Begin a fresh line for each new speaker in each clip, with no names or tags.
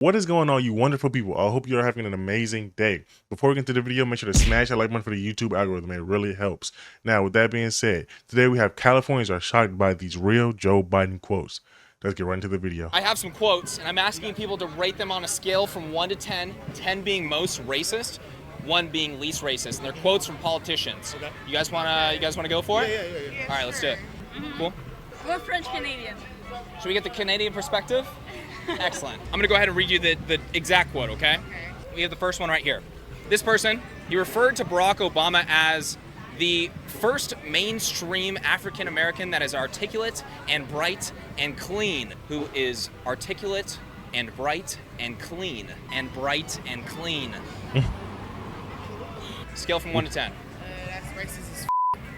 What is going on, you wonderful people? I hope you're having an amazing day. Before we get into the video, make sure to smash that like button for the YouTube algorithm. It really helps. Now, with that being said, today we have Californians are shocked by these real Joe Biden quotes. Let's get right into the video.
I have some quotes, and I'm asking people to rate them on a scale from 1 to 10, 10 being most racist, 1 being least racist. And they're quotes from politicians. Okay. You guys wanna go for it? Yeah. All right, let's do it. Cool.
We're French Canadian.
Should we get the Canadian perspective? Excellent. I'm gonna go ahead and read you the exact quote, okay? We have the first one right here. This person, he referred to Barack Obama as the first mainstream African American that is articulate and bright and clean, who is articulate and bright and clean and bright and clean. Scale from 1 to 10.
That's racist as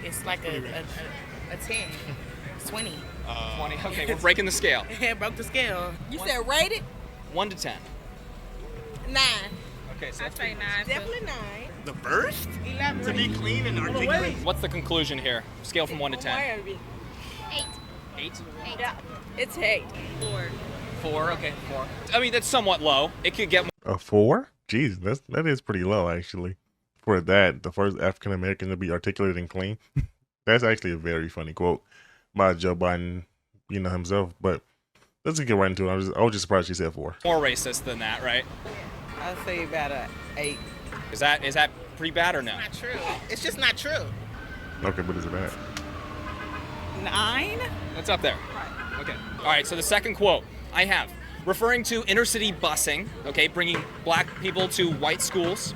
It's like a 10. It's 20.
20. Okay, we're breaking the scale.
It broke the scale.
You said rated?
1 to 10.
9.
Okay, so
I'd say 9.
Definitely 9.
The first?
Elaborate.
To be clean and articulate?
what's the conclusion here? Scale from 1 to 10.
8.
8?
Yeah. It's 8. 4.
4, okay, 4. I mean, that's somewhat low. It could get
A 4? Jeez, that is pretty low, actually. For that, the first African American to be articulate and clean. That's actually a very funny quote by Joe Biden, himself. But let's get right into it. I was just surprised she said 4.
more racist than that, right?
I'd say about a 8.
Is that pretty bad or no?
Not true. It's just not true.
Okay, but is it bad?
9?
It's up there. Okay. All right, so the second quote I have, referring to inner city busing, okay, bringing black people to white schools,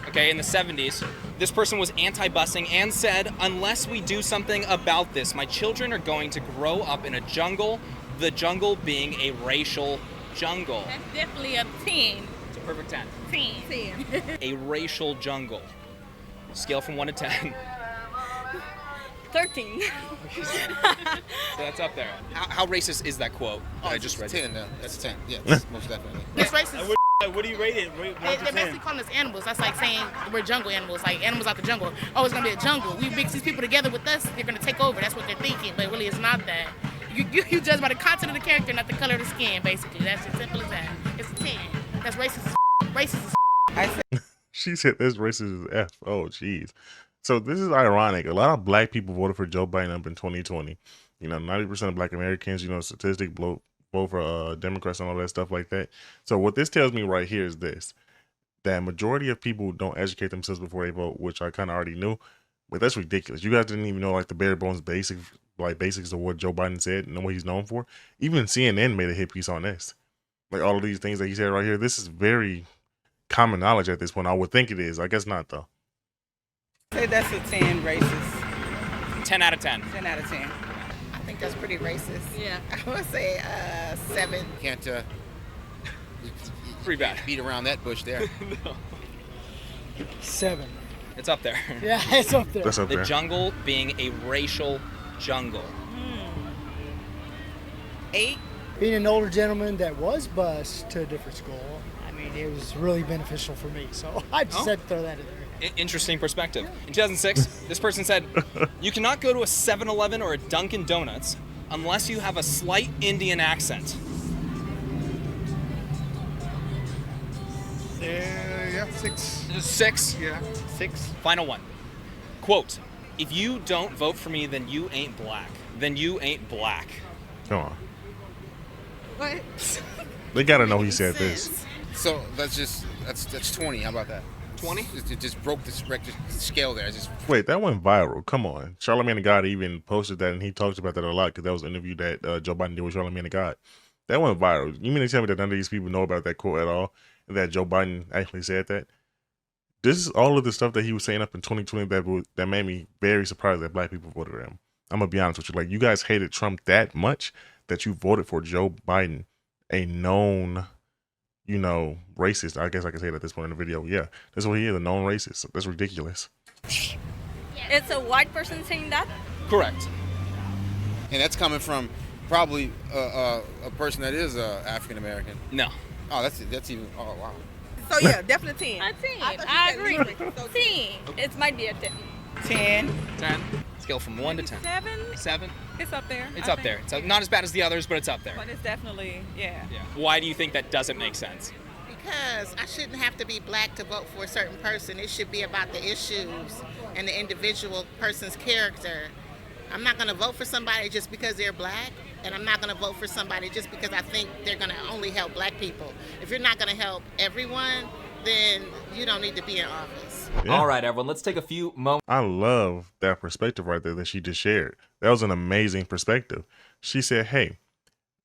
okay, in the 70s. This person was anti-busing and said, unless we do something about this, my children are going to grow up in a jungle, the jungle being a racial jungle.
That's definitely a 10.
It's a perfect 10.
10.
A racial jungle. Scale from 1 to 10.
13.
So that's up there. How racist is that quote that I just read?
10, no. That's 10. Yes, most definitely.
It's racist.
What do you rate it?
They're basically calling us animals. That's like saying we're jungle animals, like animals out the jungle. Oh, it's gonna be a jungle. We mix these people together with us, they're gonna take over. That's what they're thinking, but really it's not that. You judge by the content of the character, not the color of the skin, basically. That's as simple as that. It's a 10. That's racist as Racist as
I say
She said this racist as F. Oh, jeez. So this is ironic. A lot of black people voted for Joe Biden up in 2020. 90% of black Americans, statistic vote for Democrats and all that stuff like that. So what this tells me right here is this: that majority of people don't educate themselves before they vote, which I kind of already knew, but that's ridiculous. You guys didn't even know like the bare bones basics of what Joe Biden said and what he's known for. Even CNN made a hit piece on this. Like all of these things that he said right here. This is very common knowledge at this point. I would think it is. I guess not though.
that's a 10 racist.
10 out of 10.
10 out of 10.
I think that's pretty racist.
Yeah.
I would say 7.
Can't
Pretty bad.
beat around that bush there.
7.
It's up there.
Yeah, it's up there.
That's up
The
there.
jungle being a racial jungle.
8?
Being an older gentleman that was bused to a different school, I mean, it was really beneficial for me. So I just had to throw that in there.
Interesting perspective. In 2006, this person said, you cannot go to a 7-Eleven or a Dunkin' Donuts unless you have a slight Indian accent.
Yeah, 6.
6.
Yeah, 6.
Final one. Quote, if you don't vote for me, then you ain't black. Then you ain't black.
Come on.
What?
They gotta know he said this.
So that's 20. How about that?
20?
It just broke the scale there. It's just
Wait, that went viral. Come on. Charlamagne the God even posted that, and he talks about that a lot because that was an interview that Joe Biden did with Charlamagne the God. That went viral. You mean to tell me that none of these people know about that quote at all, and that Joe Biden actually said that? This is all of the stuff that he was saying up in 2020 that made me very surprised that black people voted for him. I'm gonna be honest with you. Like, you guys hated Trump that much that you voted for Joe Biden, a known, racist. I guess I can say it at this point in the video. Yeah, that's what he is, a known racist. That's ridiculous.
It's a white person saying that?
Correct.
and that's coming from probably a person that is African American.
No.
Oh, that's even. Oh, wow.
So yeah, definitely 10.
A 10.
I thought you
I
said
agree.
lyric, so
10. It might be a 10.
10.
10. Scale from 1 to 10.
7.
7?
It's up there.
It's
I
up there.
think.
It's not as bad as the others, but it's up there.
But it's definitely, yeah.
Yeah. Why do you think that doesn't make sense?
Because I shouldn't have to be black to vote for a certain person. It should be about the issues and the individual person's character. I'm not going to vote for somebody just because they're black, and I'm not going to vote for somebody just because I think they're going to only help black people. If you're not going to help everyone, then you don't need to be in office.
Yeah.
All right, everyone, let's take a few moments.
I love that perspective right there that she just shared. That was an amazing perspective. She said, hey,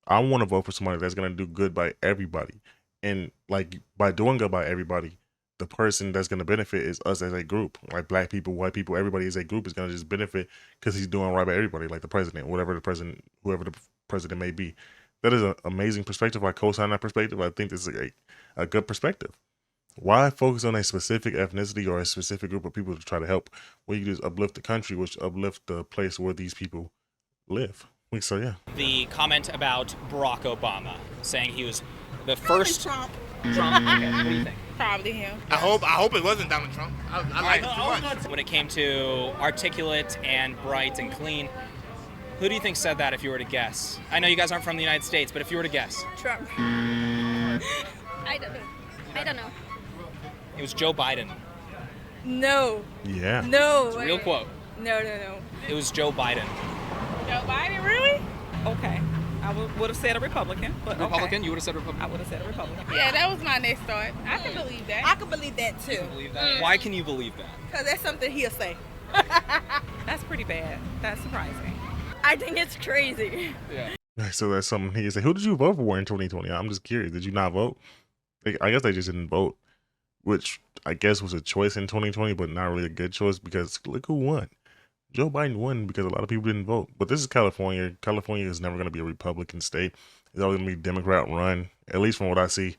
I want to vote for somebody that's going to do good by everybody. And like by doing good by everybody, the person that's going to benefit is us as a group. Like black people, white people, everybody as a group is going to just benefit because he's doing right by everybody, like the president, whoever the president may be. That is an amazing perspective. I co-sign that perspective. I think this is a good perspective. Why focus on a specific ethnicity or a specific group of people to try to help when you just uplift the country, which uplift the place where these people live? So yeah.
The comment about Barack Obama saying he was the first
Trump.
Trump. Okay, what do you think?
Probably him.
I hope it wasn't Donald Trump. I like it too much.
When it came to articulate and bright and clean, who do you think said that if you were to guess? I know you guys aren't from the United States, but if you were to guess.
Trump. I don't know.
It was Joe Biden.
No.
Yeah.
No.
It's a real quote.
No.
It was Joe Biden.
Joe Biden, really? Okay. I would have said a Republican, but
Republican?
okay.
You would have said Republican?
I would have said a Republican.
Yeah, that was my next thought. I can believe that.
I can believe that too.
Believe that? Why can you believe that?
Because that's something he'll say.
That's pretty bad. That's surprising.
I think it's crazy.
Yeah.
So that's something he said. Who did you vote for in 2020? I'm just curious. Did you not vote? I guess they just didn't vote, which I guess was a choice in 2020, but not really a good choice because look who won. Joe Biden won because a lot of people didn't vote. But this is California. California is never going to be a Republican state. It's always going to be Democrat run, at least from what I see.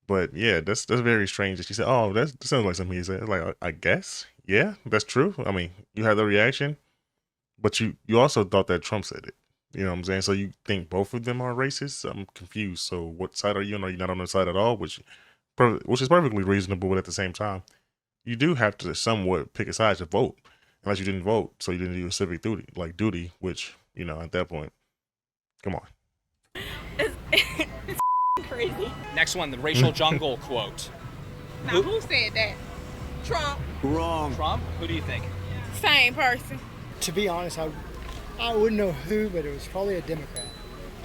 But yeah, that's very strange that she said, oh, that sounds like something he said. It's like, I guess. Yeah, that's true. I mean, you had the reaction, but you also thought that Trump said it. You know what I'm saying? So you think both of them are racist? I'm confused. So what side are you on? Are you not on the side at all? Which is perfectly reasonable, but at the same time, you do have to somewhat pick a side to vote. Unless you didn't vote, so you didn't do your civic duty, which, you know, at that point, come on.
It's crazy.
Next one, the racial jungle quote.
Now, who said that?
Trump.
Trump? Who do you think?
Same person.
To be honest, I wouldn't know who, but it was probably a Democrat.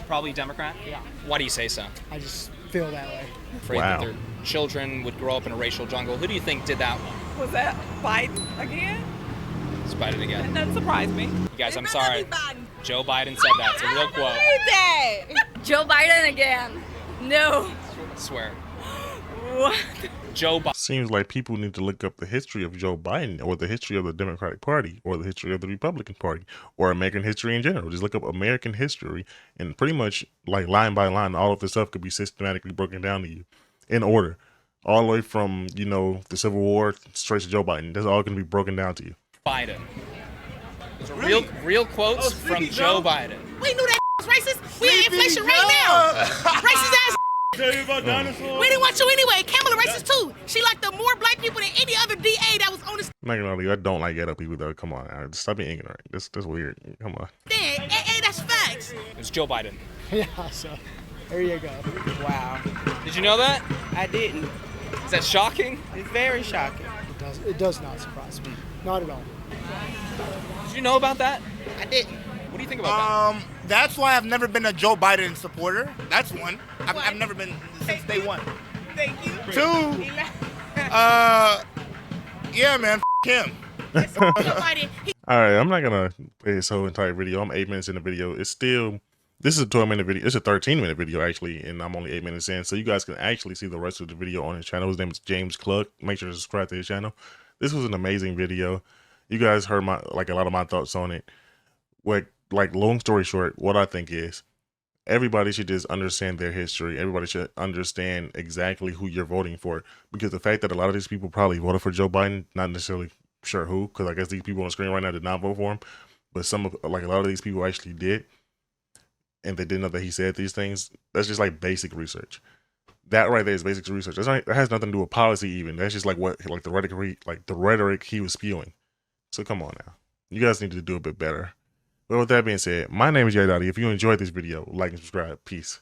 Probably Democrat?
Yeah.
Why do you say so?
I just feel that way.
Afraid
Wow.
that their children would grow up in a racial jungle. Who do you think did that one?
Was that Biden again?
It's Biden again.
That doesn't surprise me.
You guys, I'm
It better
sorry.
be Biden.
Joe Biden said that. It's a real quote.
That. Joe Biden again. No.
I swear.
What?
Joe Biden.
Seems like people need to look up the history of Joe Biden or the history of the Democratic Party or the history of the Republican Party or American history in general. Just look up American history and pretty much like line by line, all of this stuff could be systematically broken down to you in order. All the way from, you know, the Civil War straight to Joe Biden. That's all going to be broken down to you.
Biden. Those are real quotes from Joe Biden.
We knew that was racist. We in inflation right now. Racist ass. We didn't want you anyway. Kamala racist too. She liked the more black people than any other DA that was on the
I'm not gonna lie, I don't like ghetto people though. Come on, stop being ignorant. That's weird. Come on.
stand. Hey, that's facts.
It was Joe Biden.
Yeah, so there you go.
Wow.
Did you know that?
I didn't.
Is that shocking?
It's very shocking.
It does not surprise me. Not at all.
Did you know about that?
I didn't.
What do you think about that?
That's why I've never been a Joe Biden supporter. That's one. I've never been since day one.
Thank you.
Two, yeah, man, him.
Somebody,
All right, I'm not gonna play this whole entire video. I'm 8 minutes in the video. This is a 12-minute video. It's a 13-minute video actually, and I'm only 8 minutes in, so you guys can actually see the rest of the video on his channel. His name is James Cluck. Make sure to subscribe to his channel. This was an amazing video. You guys heard a lot of my thoughts on it. Long story short, what I think is everybody should just understand their history. Everybody should understand exactly who you're voting for, because the fact that a lot of these people probably voted for Joe Biden, not necessarily sure who, because I guess these people on the screen right now did not vote for him, but a lot of these people actually did, and they didn't know that he said these things. That's just like basic research. That right there is basic research. That has nothing to do with policy even. That's just the rhetoric he was spewing. So come on now. You guys need to do a bit better. But with that being said, my name is Jay Dottie. If you enjoyed this video, like and subscribe. Peace.